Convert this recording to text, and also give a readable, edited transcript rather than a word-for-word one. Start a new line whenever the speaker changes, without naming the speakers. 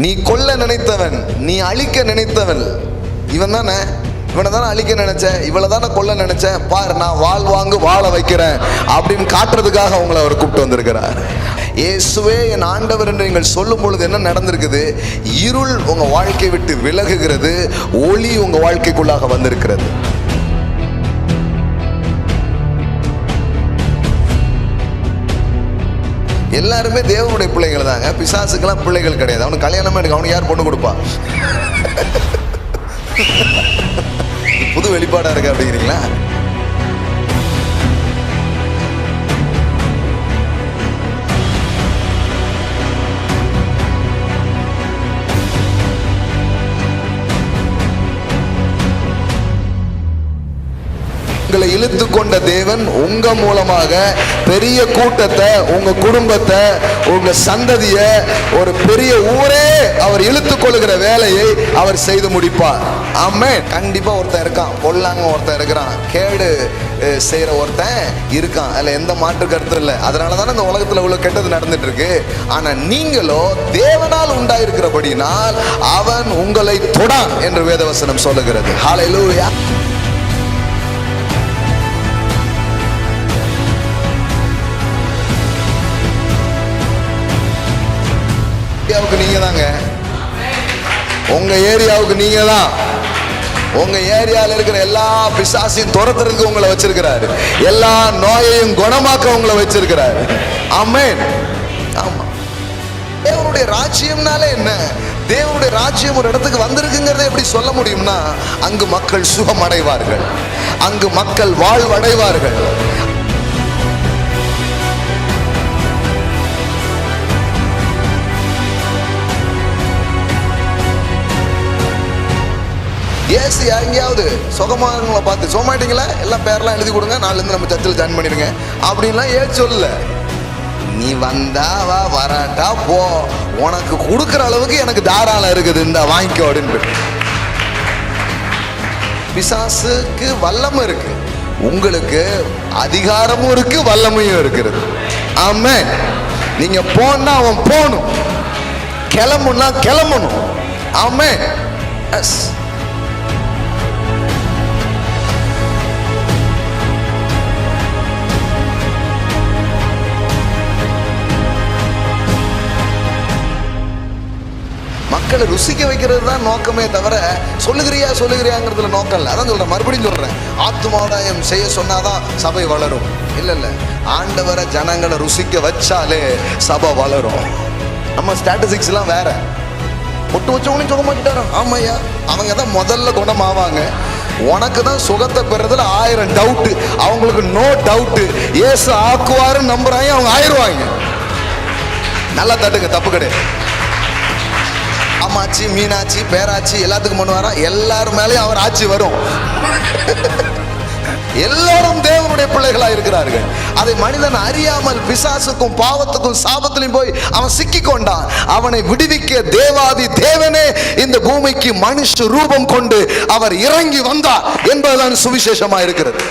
நீ கொல்ல நினைத்தவன், நீ அழிக்க நினைத்தவன் இவன் தானே, இவனை தானே அழிக்க நினைச்ச, இவளை தானே கொல்ல நினைச்ச, பாரு நான் வாழ் வாங்கு வாழ வைக்கிறேன் அப்படின்னு காட்டுறதுக்காக அவங்களை அவர் கூப்பிட்டு வந்திருக்கிறார். இயேசுவே என் ஆண்டவர் என்று நீங்கள் சொல்லும் பொழுது என்ன நடந்திருக்குது? இருள் உங்க வாழ்க்கை விட்டு விலகுகிறது, ஒளி உங்க வாழ்க்கைக்குள்ளாக வந்திருக்கிறது. எல்லாருமே தேவனுடைய பிள்ளைகள் தாங்க, பிசாசுக்கெல்லாம் பிள்ளைகள் கிடையாது. அவனுக்கு கல்யாணமே இருக்கு, அவனுக்கு யார் பொண்ணு கொடுப்பா? புது வெளிப்பாடா இருக்கு அப்படிங்கிறீங்களா? உங்களை இழுத்து கொண்ட தேவன் உங்க மூலமாக பெரிய கூட்டத்தை, உங்க குடும்பத்தை, உங்க சந்ததிய, ஒரு பெரிய ஊரே அவர் இழுத்து கொள்ளுகிற வேலையை அவர் செய்து முடிப்பார். ஆமென். கண்டிப்பா ஒருத்தன் இருக்கான், பொல்லாங்க ஒருத்தன் இருக்கிறான், கேடு செய்யற ஒருத்தன் இருக்கான், அதுல எந்த மாற்று கருத்தும் இல்லை. அதனாலதானே இந்த உலகத்துல இவ்வளவு கெட்டது நடந்துட்டு இருக்கு. ஆனா நீங்களோ தேவனால் உண்டாயிருக்கிறபடினால் அவன் உங்களை தொடான் என்று வேதவசனம் சொல்லுகிறது. ஹல்லேலூயா. நீங்க தாங்க, உங்க ஏரியாவுக்கு நீங்க தான், உங்க ஏரியால இருக்கிற எல்லா பிசாசையும் துரத்துறதுக்கு உங்களை வச்சிருக்கிறாரு, எல்லா நோயையும் குணமாக்க உங்களை வச்சிருக்கிறாரு. ஆமென். ஆமா. தேவனுடைய ராஜ்யம்னாலே என்ன? தேவனுடைய ராஜ்யம் ஒரு இடத்துக்கு வந்திருக்குங்கிறத எப்படி சொல்ல முடியும்னா, அங்கு மக்கள் சுகம் அடைவார்கள், அங்கு மக்கள் வாழ்வடைவார்கள். ஏசி எங்கேயாவது சுகமானவங்களை பார்த்து சுகமாயிட்டீங்களா, எல்லாம் பேரெல்லாம் எழுதி கொடுங்க, நாளிலிருந்து நம்ம சர்ச்சில் ஜாயின் பண்ணிடுங்க அப்படின்லாம் ஏன் சொல்லல. நீ வந்தா வா, வராட்டா போ, உனக்கு கொடுக்குற அளவுக்கு எனக்கு தாராளம் இருக்குது, இந்த வாங்கிக்கோ அப்படின்னு. பிசாசுக்கு வல்லமை இருக்கு, உங்களுக்கு அதிகாரமும் இருக்கு, வல்லமையும் இருக்கிறது. ஆமென். நீங்க போனா அவன் போகணும், கிளம்புனா கிளம்பணும். ஆமென். எஸ். மக்களை ருசிக்க வைக்கிறது தான் நோக்கமே தவிர சொல்லுகிறியாங்கிறதுல நோக்கம் இல்லை. அதான் சொல்றேன், மறுபடியும் சொல்றேன், ஆத்துமாதாயம் செய்ய சொன்னாதான் சபை வளரும். இல்ல, ஆண்டவரை ஜனங்களை ருசிக்க வச்சாலே சபை வளரும். நம்ம ஸ்டாட்டிஸ்டிக்ஸ் எல்லாம் வேற. ஒட்டு வச்சவங்களையும் சுகமாக்கிட்டாரு. ஆமையா, அவங்க தான் முதல்ல குணமாவாங்க. உனக்கு தான் சுகத்தை பெறதுல 1000 டவுட், அவங்களுக்கு நோ டவுட். ஏசு ஆக்குவாருன்னு நம்புறாங்க, அவங்க ஆயிடுவாங்க. நல்லா தட்டுங்க, தப்பு கிடையாது. ஆமாச்சி, மீனாட்சி, பேராட்சி எல்லாத்துக்கும் பண்ணுவாரா? எல்லாரும் மேலேயும் அவர் ஆட்சி வரும். எல்லாரும் தேவனுடைய பிள்ளைகளா இருக்கிறார்கள். அதை மனிதன் அறியாமல் பிசாசுக்கும் பாவத்துக்கும் சாபத்திலும் போய் அவன் சிக்கி கொண்டான். அவனை விடுவிக்க தேவாதி தேவனே இந்த பூமிக்கு மனுஷ ரூபம் கொண்டு அவர் இறங்கி வந்தார் என்பதுதான் சுவிசேஷமா இருக்கிறது.